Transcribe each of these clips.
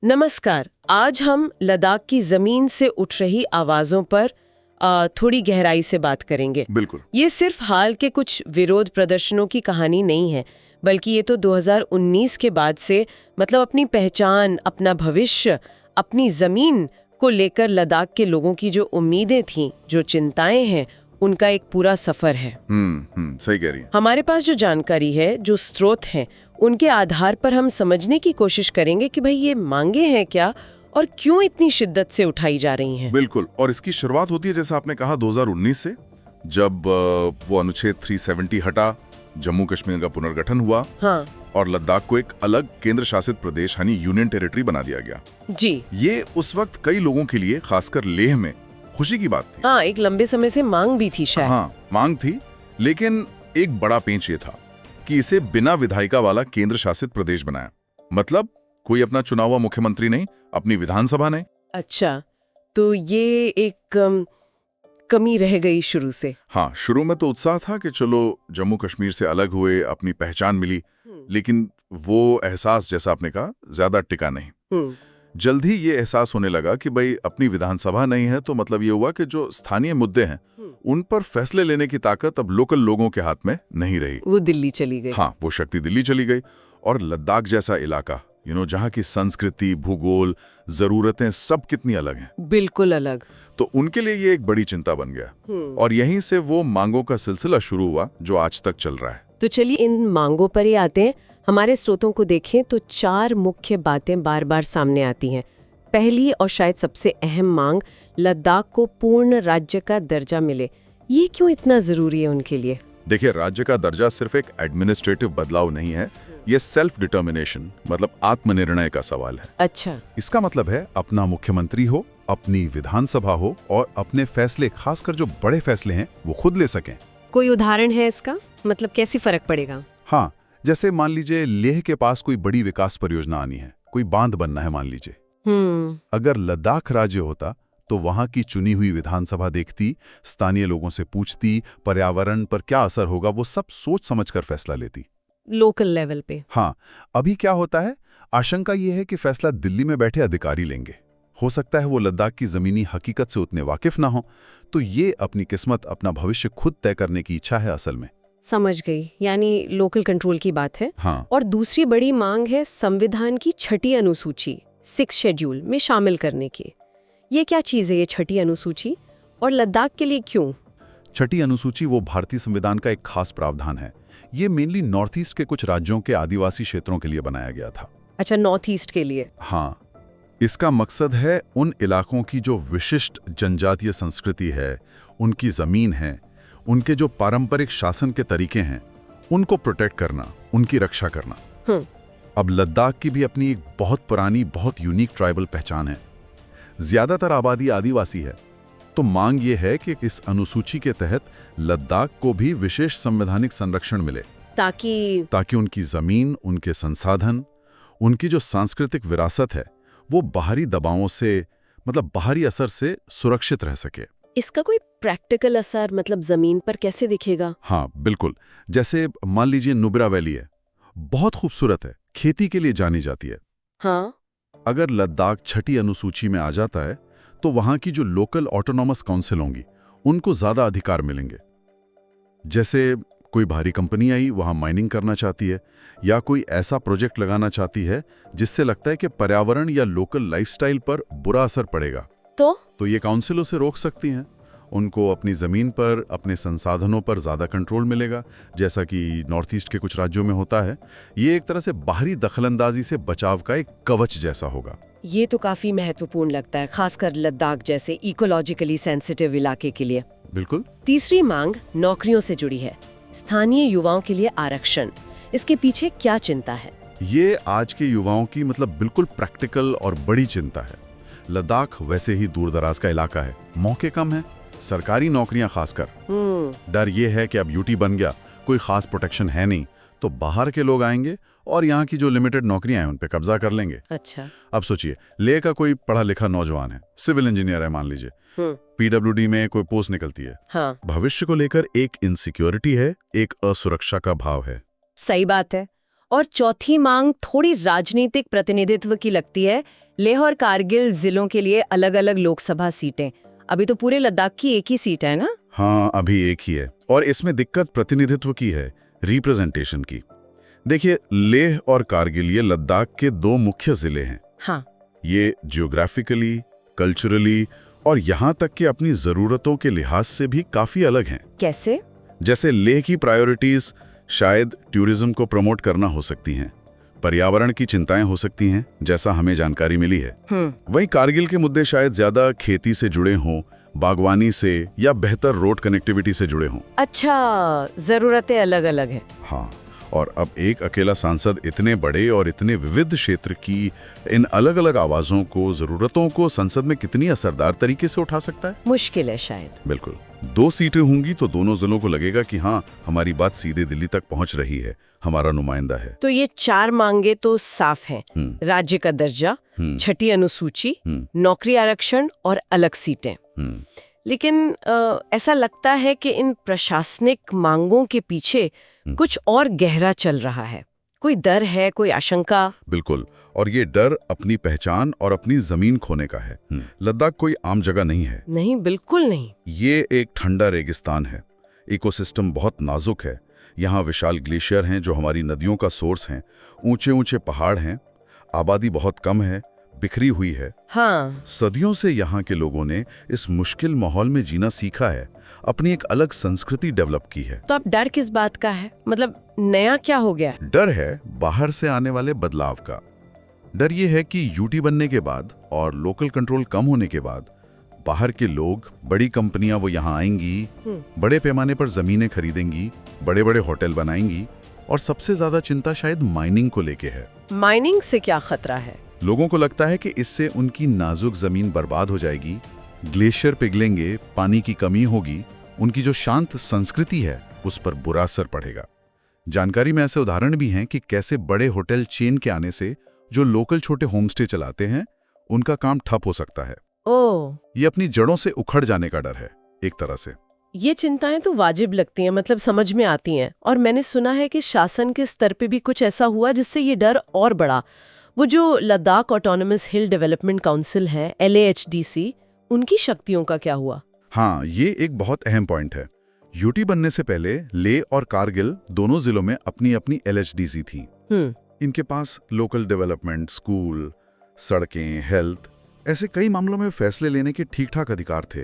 नमस्कार। आज हम लद्दाख की जमीन से उठ रही आवाजों पर थोड़ी गहराई से बात करेंगे। बिल्कुल। ये सिर्फ हाल के कुछ विरोध प्रदर्शनों की कहानी नहीं है, बल्कि ये तो 2019 के बाद से मतलब अपनी पहचान, अपना भविष्य, अपनी जमीन को लेकर लद्दाख के लोगों की जो उम्मीदें थीं, जो चिंताएं हैं, उनका एक पूरा सफर है। सही कह रही है। हमारे पास जो जानकारी है, जो स्रोत हैं, उनके आधार पर हम समझने की कोशिश करेंगे कि भाई ये मांगे हैं क्या और क्यों इतनी शिद्दत से उठाई जा रही हैं। बिल्कुल। और इसकी शुरुआत होती है, जैसा आपने कहा, 2019 से, जब वो अनुच्छेद 370 हटा, जम्मू कश्मीर का पुनर्गठन हुआ। हाँ और लद्दाख को एक अलग केंद्र शासित प्रदेश यानी यूनियन टेरिटरी बना दिया गया जी। ये उस वक्त कई लोगों के लिए, खासकर लेह में, खुशी की बात थी। हाँ, एक लंबे समय से मांग भी थी शायद। हाँ, मांग थी, लेकिन एक बड़ा पेंच ये था कि इसे बिना विधायिका वाला केंद्र शासित प्रदेश बनाया। मतलब कोई अपना चुना हुआ मुख्यमंत्री नहीं, अपनी विधानसभा नहीं। अच्छा, तो ये एक कमी रह गई शुरू से। हाँ, शुरू में तो उत्साह था कि चलो जम्मू कश्मीर से अलग हुए, अपनी पहचान मिली, लेकिन वो एहसास, जैसा आपने कहा, ज्यादा टिका नहीं। जल्द ही ये एहसास होने लगा कि भाई अपनी विधानसभा नहीं है, तो मतलब ये हुआ कि जो स्थानीय मुद्दे हैं उन पर फैसले लेने की ताकत अब लोकल लोगों के हाथ में नहीं रही। वो दिल्ली चली गई। हाँ, वो शक्ति दिल्ली चली गई। और लद्दाख जैसा इलाका, जहाँ की संस्कृति, भूगोल, जरूरतें सब कितनी अलग हैं। बिल्कुल अलग। तो उनके लिए ये एक बड़ी चिंता बन गया। और यहीं से वो मांगों का सिलसिला शुरू हुआ जो आज तक चल रहा है। तो चलिए इन मांगों पर ही आते हैं। हमारे स्रोतों को देखें तो 4 मुख्य बातें बार बार सामने आती हैं। पहली और शायद सबसे अहम मांग, लद्दाख को पूर्ण राज्य का दर्जा मिले। ये क्यों इतना जरूरी है उनके लिए? देखिए, राज्य का दर्जा सिर्फ एक एडमिनिस्ट्रेटिव बदलाव नहीं है, ये सेल्फ डिटर्मिनेशन, मतलब आत्मनिर्णय का सवाल है। अच्छा। इसका मतलब है अपना मुख्यमंत्री हो, अपनी विधानसभा हो और अपने फैसले, खासकर जो बड़े फैसले हैं, वो खुद ले सकें। कोई उदाहरण है इसका? मतलब कैसे फर्क पड़ेगा? हाँ, जैसे मान लीजिए लेह के पास कोई बड़ी विकास परियोजना आनी है, कोई बांध बनना है मान लीजिए। अगर लद्दाख राज्य होता तो वहां की चुनी हुई विधानसभा देखती, स्थानीय लोगों से पूछती, पर्यावरण पर क्या असर होगा, वो सब सोच समझकर फैसला लेती, लोकल लेवल पे। हाँ, अभी क्या होता है, आशंका ये है कि फैसला दिल्ली में बैठे अधिकारी लेंगे। हो सकता है वो लद्दाख की जमीनी हकीकत से उतने वाकिफ ना हो, तो ये अपनी किस्मत, अपना भविष्य खुद तय करने की इच्छा है असल में। समझ गई, यानी लोकल कंट्रोल की बात है। हाँ। और दूसरी बड़ी मांग है संविधान की 6ठी अनुसूची, 6th शेड्यूल में शामिल करने की। ये क्या चीज है ये 6ठी अनुसूची, और लद्दाख के लिए क्यों? 6ठी अनुसूची वो भारतीय संविधान का एक खास प्रावधान है। ये मेनली नॉर्थ ईस्ट के कुछ राज्यों के आदिवासी क्षेत्रों के लिए बनाया गया था। अच्छा, नॉर्थ ईस्ट के लिए। हाँ, इसका मकसद है उन इलाकों की जो विशिष्ट जनजातीय संस्कृति है, उनकी जमीन है, उनके जो पारंपरिक शासन के तरीके हैं, उनको प्रोटेक्ट करना, उनकी रक्षा करना। अब लद्दाख की भी अपनी एक बहुत पुरानी, बहुत यूनिक ट्राइबल पहचान है। ज्यादातर आबादी आदिवासी है, तो मांग ये है कि इस अनुसूची के तहत लद्दाख को भी विशेष संवैधानिक संरक्षण मिले, ताकि उनकी जमीन, उनके संसाधन, उनकी जो सांस्कृतिक विरासत है, वो बाहरी दबावों से, मतलब बाहरी असर से सुरक्षित रह सके। इसका कोई प्रैक्टिकल असर, मतलब जमीन पर कैसे दिखेगा? हाँ, बिल्कुल। जैसे मान लीजिए नुब्रा वैली है, बहुत खूबसूरत है, खेती के लिए जानी जाती है। हाँ। अगर लद्दाख 6ठी अनुसूची में आ जाता है तो वहां की जो लोकल ऑटोनॉमस काउंसिल होंगी, उनको ज्यादा अधिकार मिलेंगे। जैसे कोई भारी कंपनी आई वहां माइनिंग करना चाहती है, या कोई ऐसा प्रोजेक्ट लगाना चाहती है जिससे लगता है कि पर्यावरण या लोकल लाइफस्टाइल पर बुरा असर पड़ेगा, तो ये काउंसिलों से रोक सकती हैं। उनको अपनी जमीन पर, अपने संसाधनों पर ज्यादा कंट्रोल मिलेगा, जैसा कि नॉर्थ ईस्ट के कुछ राज्यों में होता है। ये एक तरह से बाहरी दखलंदाजी से बचाव का एक कवच जैसा होगा। ये तो काफी महत्वपूर्ण लगता है, खासकर लद्दाख जैसे इकोलॉजिकली सेंसिटिव इलाके के लिए। बिल्कुल। तीसरी मांग नौकरियों से जुड़ी है, स्थानीय युवाओं के लिए आरक्षण। इसके पीछे क्या चिंता है? ये आज के युवाओं की मतलब बिल्कुल प्रैक्टिकल और बड़ी चिंता है। लद्दाख वैसे ही दूर दराज का इलाका है, मौके कम है, सरकारी नौकरियां खासकर। डर ये है कि अब यूटी बन गया, कोई खास प्रोटेक्शन है नहीं, तो बाहर के लोग आएंगे और यहाँ की जो लिमिटेड नौकरियां हैं उन पे कब्जा कर लेंगे। अच्छा। अब सोचिए, लेह का कोई पढ़ा लिखा नौजवान है, सिविल इंजीनियर है मान लीजिए, पीडब्ल्यूडी में कोई पोस्ट निकलती है। हाँ। भविष्य को लेकर एक इनसिक्योरिटी है, एक असुरक्षा का भाव है। सही बात है। और चौथी मांग थोड़ी राजनीतिक प्रतिनिधित्व की लगती है, लेह और कारगिल जिलों के लिए अलग अलग लोकसभा सीटें। अभी तो पूरे लद्दाख की एक ही सीट है ना? हाँ, अभी एक ही है और इसमें दिक्कत प्रतिनिधित्व की है, रिप्रेजेंटेशन की। देखिए, लेह और कारगिल ये लद्दाख के दो मुख्य जिले हैं। हाँ। ये जियोग्राफिकली, कल्चरली और यहाँ तक कि अपनी ज़रूरतों के लिहाज से भी काफ़ी अलग हैं। कैसे? जैसे लेह की प्रायोरिटीज़ शायद टूरिज्म को प्रमोट करना हो सकती हैं, पर्यावरण की चिंताएं हो सकती हैं, जैसा हमें जानकारी मिली है। वहीं कारगिल के मुद्दे शायद ज़्यादा खेती से जुड़े हों, बागवानी से या बेहतर रोड कनेक्टिविटी से जुड़े हों। अच्छा, ज़रूरतें अलग अलग हैं। हाँ, और अब एक अकेला सांसद इतने बड़े और इतने विविध क्षेत्र की इन अलग अलग आवाज़ों को, ज़रूरतों को संसद में कितनी असरदार तरीके से उठा सकता है? मुश्किल है शायद। बिल्कुल। 2 सीटें होंगी तो दोनों जिलों को लगेगा कि हाँ, हमारी बात सीधे दिल्ली तक पहुंच रही है, हमारा नुमाइंदा है। तो ये 4 मांगे तो साफ हैं। राज्य का दर्जा, छठी अनुसूची, नौकरी आरक्षण और अलग सीटें। लेकिन ऐसा लगता है कि इन प्रशासनिक मांगों के पीछे कुछ और गहरा चल रहा है। कोई डर है, कोई आशंका? बिल्कुल, और ये डर अपनी पहचान और अपनी जमीन खोने का है। लद्दाख कोई आम जगह नहीं है। नहीं, बिल्कुल नहीं। ये एक ठंडा रेगिस्तान है। इकोसिस्टम बहुत नाजुक है। यहाँ विशाल ग्लेशियर हैं जो हमारी नदियों का सोर्स हैं। ऊंचे ऊंचे पहाड़ हैं। आबादी बहुत कम है, बिखरी हुई है। हाँ। सदियों से यहाँ के लोगों ने इस मुश्किल माहौल में जीना सीखा है, अपनी एक अलग संस्कृति डेवलप की है। तो अब डर किस बात का है? मतलब नया क्या हो गया? डर है बाहर से आने वाले बदलाव का। डर ये है कि यूटी बनने के बाद और लोकल कंट्रोल कम होने के बाद बाहर के लोग, बड़ी कंपनियां वो यहाँ आएंगी, बड़े पैमाने पर जमीनें खरीदेंगी, बड़े बड़े होटल बनाएंगी और सबसे ज्यादा चिंता शायद माइनिंग को लेके है। माइनिंग से क्या खतरा है? लोगों को लगता है कि इससे उनकी नाजुक जमीन बर्बाद हो जाएगी, ग्लेशियर पिघलेंगे, पानी की कमी होगी, उनकी जो शांत संस्कृति है उस पर बुरा असर पड़ेगा। जानकारी में ऐसे उदाहरण भी हैं कि कैसे बड़े होटल चेन के आने से जो लोकल छोटे होमस्टे चलाते हैं उनका काम ठप हो सकता है। ओह, ये अपनी जड़ों से उखड़ जाने का डर है एक तरह से। ये चिंताएं तो वाजिब लगती हैं, मतलब समझ में आती हैं। और मैंने सुना है कि शासन के स्तर पे भी कुछ ऐसा हुआ जिससे ये डर और बढ़ा। वो जो लद्दाख ऑटोनोमस हिल डेवलपमेंट काउंसिल है, LAHDC, उनकी शक्तियों का क्या हुआ? हाँ, ये एक बहुत अहम पॉइंट है। यूटी बनने से पहले लेह और कारगिल दोनों जिलों में अपनी अपनी LHDC थी। इनके पास लोकल डेवलपमेंट, स्कूल, सड़कें, हेल्थ, ऐसे कई मामलों में फैसले लेने के ठीक ठाक अधिकार थे।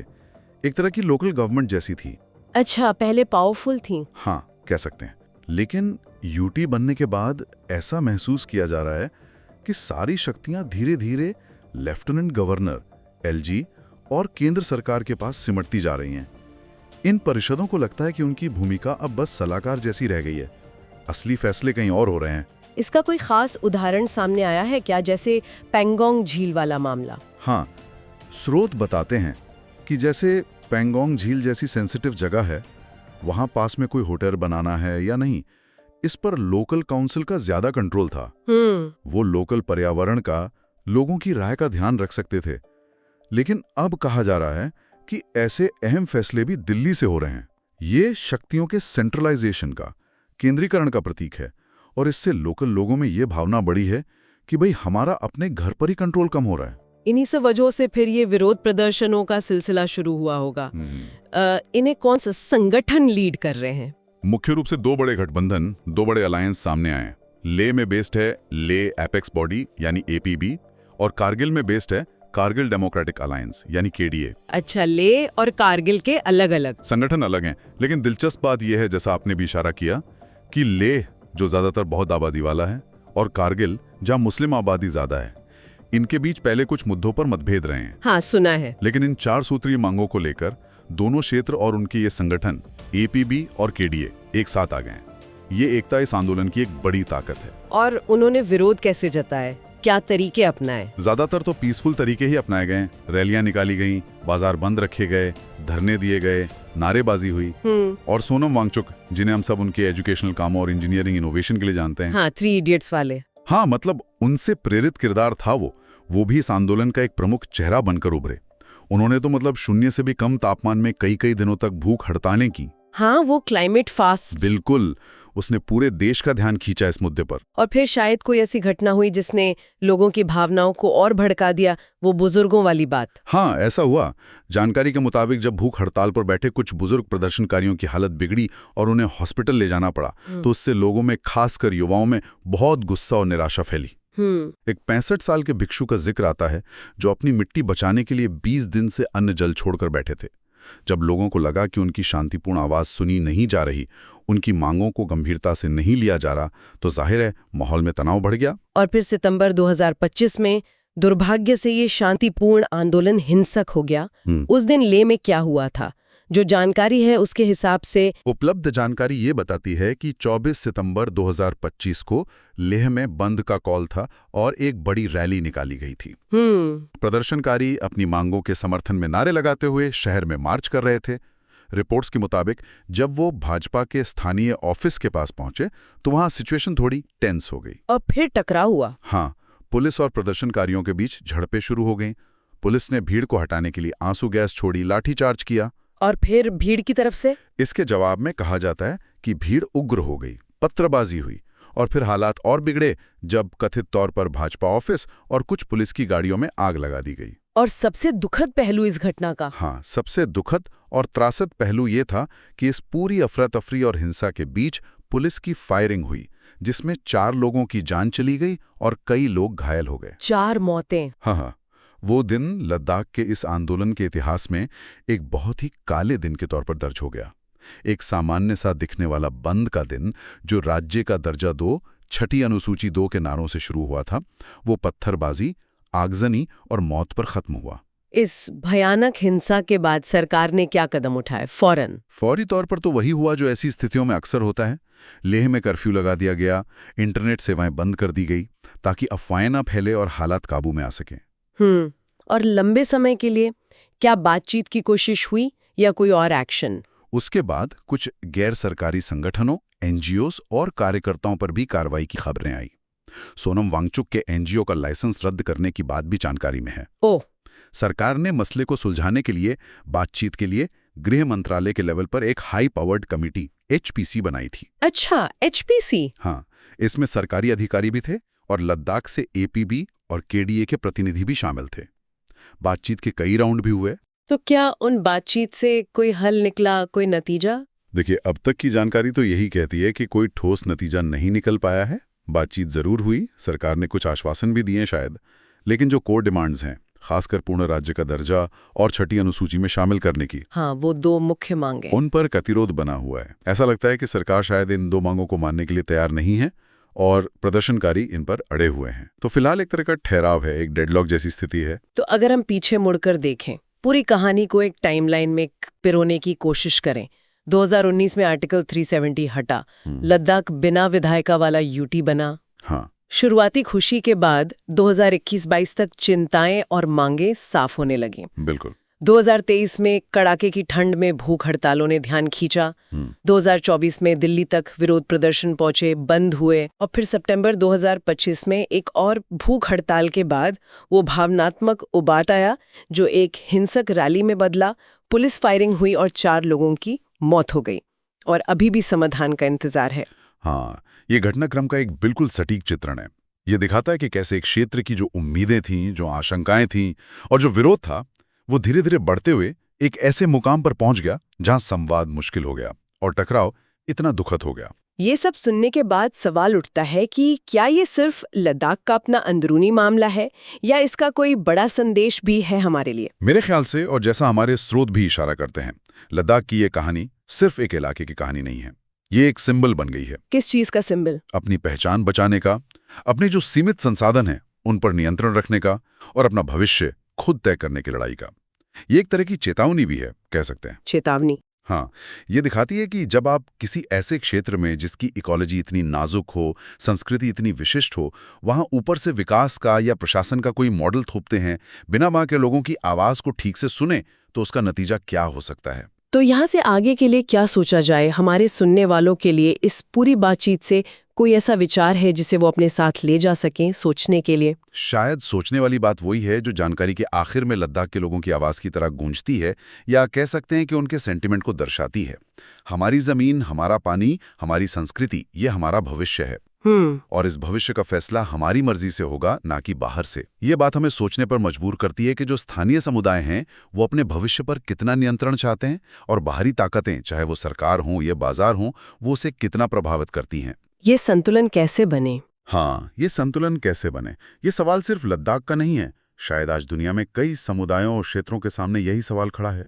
एक तरह की लोकल गवर्नमेंट जैसी थी। अच्छा, पहले पावरफुल थी। हाँ, कह सकते हैं। लेकिन यूटी बनने के बाद ऐसा महसूस किया जा रहा है कि सारी शक्तियां धीरे धीरे लेफ्टिनेंट गवर्नर, LG और केंद्र सरकार के पास सिमटती जा रही हैं। इन परिषदों को लगता है कि उनकी भूमिका अब बस सलाहकार जैसी रह गई है। असली फैसले कहीं और हो रहे हैं। इसका कोई खास उदाहरण सामने आया है क्या, जैसे पेंगोंग झील वाला मामला? हाँ, स्रोत बताते हैं कि जैसे पेंगोंग झील जैसी सेंसिटिव जगह है, वहां पास में कोई होटल बनाना है या नहीं, इस पर लोकल काउंसिल का ज्यादा कंट्रोल था। वो लोकल पर्यावरण का, लोगों की राय का ध्यान रख सकते थे। लेकिन अब कहा जा रहा है कि ऐसे अहम फैसले भी दिल्ली से हो रहे हैं। ये शक्तियों के सेंट्रलाइजेशन का, केंद्रीकरण का प्रतीक है और इससे लोकल लोगों में ये भावना बढ़ी है कि भाई हमारा अपने घर पर ही कंट्रोल कम हो रहा है। इन्हीं से वजहों से फिर ये विरोध प्रदर्शनों का सिलसिला शुरू हुआ होगा। इन्हें कौन सा संगठन लीड कर रहे हैं? मुख्य रूप से 2 बड़े गठबंधन, 2 बड़े अलायंस सामने आए। लेह में बेस्ड है ले एपेक्स बॉडी यानी APB और कारगिल में बेस्ड है कारगिल डेमोक्रेटिक अलायंस यानी KDA। अच्छा, ले और कारगिल के अलग अलग संगठन अलग हैं, लेकिन दिलचस्प बात यह है, जैसा आपने भी इशारा किया, कि लेह जो ज्यादातर बहुत आबादी वाला है और कारगिल जहां मुस्लिम आबादी ज्यादा है, इनके बीच पहले कुछ मुद्दों पर मतभेद रहे हैं। हाँ, सुना है। लेकिन इन 4 सूत्रीय मांगों को लेकर दोनों क्षेत्र और उनके ये संगठन APB और KDA एक साथ आ गए हैं। ये एकता इस आंदोलन की एक बड़ी ताकत है। और उन्होंने विरोध कैसे जताए, क्या तरीके अपनाए? ज्यादातर तो पीसफुल तरीके ही अपनाए गए। रैलियां निकाली गईं, बाजार बंद रखे गए, धरने दिए गए, नारेबाजी हुई। और सोनम वांगचुक, जिन्हें हम सब उनके एजुकेशनल कामों और इंजीनियरिंग इनोवेशन के लिए जानते हैं, हाँ, 3 इडियट्स वाले। हाँ, मतलब उनसे प्रेरित किरदार था वो भी इस आंदोलन का एक प्रमुख चेहरा बनकर उभरे। उन्होंने तो मतलब 0 से भी कम तापमान में कई दिनों तक भूख हड़तालें की। हाँ, वो क्लाइमेट फास्ट। बिल्कुल। उसने पूरे देश का ध्यान खींचा इस मुद्दे पर। और फिर शायद कोई ऐसी घटना हुई जिसने लोगों की भावनाओं को और भड़का दिया, वो बुजुर्गों वाली बात। हाँ, ऐसा हुआ। जानकारी के मुताबिक जब भूख हड़ताल पर बैठे कुछ बुजुर्ग प्रदर्शनकारियों की हालत बिगड़ी और उन्हें हॉस्पिटल ले जाना पड़ा, तो उससे लोगों में, खासकर युवाओं में, बहुत गुस्सा और निराशा फैली। एक 65 साल के भिक्षु का जिक्र आता है जो अपनी मिट्टी बचाने के लिए 20 दिन से अन्न जल छोड़कर बैठे थे। जब लोगों को लगा कि उनकी शांतिपूर्ण आवाज सुनी नहीं जा रही, उनकी मांगों को गंभीरता से नहीं लिया जा रहा, तो जाहिर है माहौल में तनाव बढ़ गया। और फिर सितंबर 2025 में दुर्भाग्य से ये शांतिपूर्ण आंदोलन हिंसक हो गया। उस दिन लेह में क्या हुआ था? जो जानकारी है उसके हिसाब से उपलब्ध जानकारी ये बताती है कि 24 सितंबर 2025 को लेह में बंद का कॉल था और एक बड़ी रैली निकाली गई थी। प्रदर्शनकारी अपनी मांगों के समर्थन में नारे लगाते हुए शहर में मार्च कर रहे थे। रिपोर्ट्स के मुताबिक जब वो भाजपा के स्थानीय ऑफिस के पास पहुंचे तो वहां सिचुएशन थोड़ी टेंस हो गई। और फिर टकराव हुआ। हाँ, पुलिस और प्रदर्शनकारियों के बीच झड़पें शुरू हो गईं। पुलिस ने भीड़ को हटाने के लिए आंसू गैस छोड़ी, लाठीचार्ज किया। और फिर भीड़ की तरफ से इसके जवाब में कहा जाता है कि भीड़ उग्र हो गई, पत्थरबाजी हुई और फिर हालात और बिगड़े जब कथित तौर पर भाजपा ऑफिस और कुछ पुलिस की गाड़ियों में आग लगा दी गई। और सबसे दुखद पहलू इस घटना का, हाँ, सबसे दुखद और त्रासद पहलू ये था कि इस पूरी अफरा-तफरी और हिंसा के बीच पुलिस की फायरिंग हुई, जिसमें 4 लोगों की जान चली गई और कई लोग घायल हो गए। 4 मौतें। हाँ, वो दिन लद्दाख के इस आंदोलन के इतिहास में एक बहुत ही काले दिन के तौर पर दर्ज हो गया। एक सामान्य सा दिखने वाला बंद का दिन जो राज्य का दर्जा 2, छठी अनुसूची 2 के नारों से शुरू हुआ था, वो पत्थरबाजी, आगजनी और मौत पर खत्म हुआ। इस भयानक हिंसा के बाद सरकार ने क्या कदम उठाए? फौरी तौर पर तो वही हुआ जो ऐसी स्थितियों में अक्सर होता है। लेह में कर्फ्यू लगा दिया गया, इंटरनेट सेवाएं बंद कर दी गई ताकि अफवाहें न फैले और हालात काबू में आ सकें। और लंबे समय के लिए क्या बातचीत की कोशिश हुई या कोई और एक्शन? उसके बाद कुछ गैर सरकारी संगठनों, एनजीओस और कार्यकर्ताओं पर भी कार्रवाई की खबरें आई। सोनम वांगचुक के एनजीओ का लाइसेंस रद्द करने की बात भी जानकारी में है। सरकार ने मसले को सुलझाने के लिए बातचीत के लिए गृह मंत्रालय के लेवल पर एक हाई पावर्ड कमेटी एचपीसी बनाई थी। अच्छा, एचपीसी। हाँ, इसमें सरकारी अधिकारी भी थे और लद्दाख से एपीबी और केडीए के प्रतिनिधि भी शामिल थे। बातचीत के कई राउंड भी हुए। तो क्या उन बातचीत से कोई हल निकला, कोई नतीजा? देखिए, अब तक की जानकारी तो यही कहती है कि कोई ठोस नतीजा नहीं निकल पाया है। बातचीत जरूर हुई, सरकार ने कुछ आश्वासन भी दिए शायद, लेकिन जो कोर डिमांड्स हैं, खासकर पूर्ण राज्य का दर्जा और छठी अनुसूची में शामिल करने की, हाँ, वो 2 मुख्य मांगे, उन पर गतिरोध बना हुआ है। ऐसा लगता है कि सरकार शायद इन 2 मांगों को मानने के लिए तैयार नहीं है और प्रदर्शनकारी इन पर अड़े हुए हैं। तो फिलहाल एक तरह का ठहराव है, एक डेडलॉक जैसी स्थिति है। तो अगर हम पीछे मुड़कर देखें, पूरी कहानी को एक टाइमलाइन में पिरोने की कोशिश करें, 2019 में आर्टिकल 370 हटा, लद्दाख बिना विधायिका वाला यूटी बना। हाँ, शुरुआती खुशी के बाद 2021-22 तक चिंताएं और मांगे साफ होने लगी। बिल्कुल। 2023 में कड़ाके की ठंड में भूख हड़तालों ने ध्यान खींचा। 2024 में दिल्ली तक विरोध प्रदर्शन पहुंचे, बंद हुए, और फिर सितंबर 2025 में एक और भूख हड़ताल के बाद वो भावनात्मक उबाट आया जो एक हिंसक रैली में बदला। पुलिस फायरिंग हुई और 4 लोगों की मौत हो गई और अभी भी समाधान का इंतजार है। हाँ, ये घटनाक्रम का एक बिल्कुल सटीक चित्रण है। ये दिखाता है कि कैसे एक क्षेत्र की जो उम्मीदें थीं, जो आशंकाएं थीं और जो विरोध था, वो धीरे धीरे बढ़ते हुए एक ऐसे मुकाम पर पहुंच गया जहां संवाद मुश्किल हो गया और टकराव इतना दुखद हो गया। ये सब सुनने के बाद सवाल उठता है कि क्या ये सिर्फ लद्दाख का अपना अंदरूनी मामला है या इसका कोई बड़ा संदेश भी है हमारे लिए? मेरे ख्याल से, और जैसा हमारे स्रोत भी इशारा करते हैं, लद्दाख की ये कहानी सिर्फ एक इलाके की कहानी नहीं है। ये एक सिंबल बन गई है। किस चीज का सिंबल? अपनी पहचान बचाने का, अपने जो सीमित संसाधन हैं उन पर नियंत्रण रखने का और अपना भविष्य खुद तय करने की लड़ाई का। ये एक तरह की चेतावनी भी है, कह सकते हैं। चेतावनी? हाँ, ये दिखाती है कि जब आप किसी ऐसे क्षेत्र में जिसकी इकोलॉजी इतनी नाजुक हो, संस्कृति इतनी विशिष्ट हो, वहाँ ऊपर से विकास का या प्रशासन का कोई मॉडल थोपते हैं, बिना वहाँ के लोगों की आवाज़ को ठीक से सुने, तो उसका नतीजा क्या हो सकता है। तो यहाँ से आगे के लिए क्या सोचा जाए हमारे सुनने वालों के लिए इस पूरी बातचीत से कोई ऐसा विचार है जिसे वो अपने साथ ले जा सकें सोचने के लिए? शायद सोचने वाली बात वही है जो जानकारी के आखिर में लद्दाख के लोगों की आवाज़ की तरह गूंजती है, या कह सकते हैं कि उनके सेंटिमेंट को दर्शाती है। हमारी ज़मीन, हमारा पानी, हमारी संस्कृति, ये हमारा भविष्य है। और इस भविष्य का फैसला हमारी मर्जी से होगा, ना कि बाहर से। ये बात हमें सोचने पर मजबूर करती है कि जो स्थानीय समुदाय हैं वो अपने भविष्य पर कितना नियंत्रण चाहते हैं, और बाहरी ताकतें, चाहे वो सरकार हो या बाजार हो, वो उसे कितना प्रभावित करती हैं। ये संतुलन कैसे बने? हाँ, ये संतुलन कैसे बने, ये सवाल सिर्फ लद्दाख का नहीं है। शायद आज दुनिया में कई समुदायों और क्षेत्रों के सामने यही सवाल खड़ा है।